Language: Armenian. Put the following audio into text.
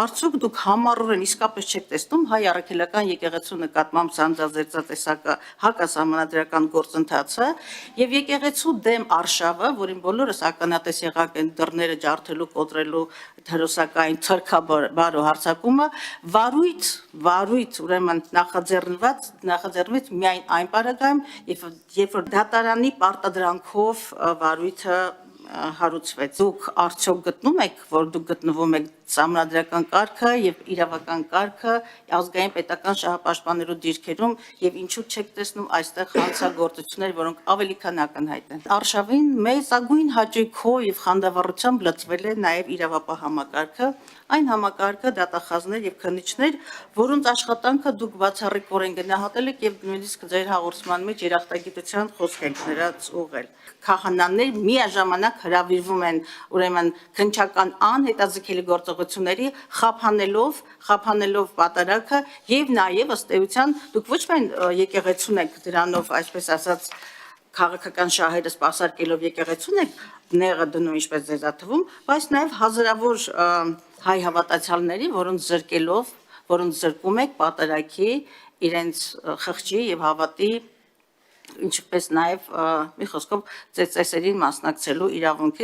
Արդյոք դուք համառորեն իսկապես չեք տեսնում հայ առաքելական եկեղեցու նկատմամբ սանձազերծատեսակը հակասահմանադրական գործընթացը եւ եկեղեցու դեմ արշավը, որին բոլորս ականատես եղանք են դռները ջարդելու, կոտրելու հերոսակային ցրքաբար ու հարձակումը, վարույթ ուրեմն նախաձեռնվեց միայն այն պարագայում, երբ որ դատարանի պարտադրանքով վարույթը հարուցվեց։ Դուք արդյոք գտնում եք, որ դուք գտնվում եք սահմանադրական կարգը եւ իրավական կարգը ազգային պետական շահապաշտպանելու դիրքերում եւ ինչու չեք տեսնում այստեղ հանցագործություններ, որոնք ավելի քան ակնհայտ են։ Արշավին մեծագույն հաճույքով եւ խանդավառությամբ լծվել է նաեւ իրավապահ համակարգը, այն համակարգը դատախազներ եւ քննիչներ, որոնց աշխատանքը դուք բացառիկորեն գնահատել եք եւ նույնիսկ ձեր հաղորդման մեջ երախտագիտության խոսք եք նրանց ուղղել։ Քահանաներ միաժամանակ հրավիրվում են ուրեմն քննչական անհետաձգելի գործողությունների խափանելով պատարագը եւ նաեւ ըստ էության դուք ոչ միայն եկեղեցուն եք դրանով այսպես ասած քաղաքական շահերը սպասարկելով եկեղեցուն եք նեղը դնում ինչպես ձեզ թվում, բայց նաեւ հազարավոր հայ հավատացյալների, որոնց զրկում եք պատարագի, իրենց խղճի եւ հավատի ինչպես նաև մի խոսքով ծեսերին մասնակցելու իրավունքից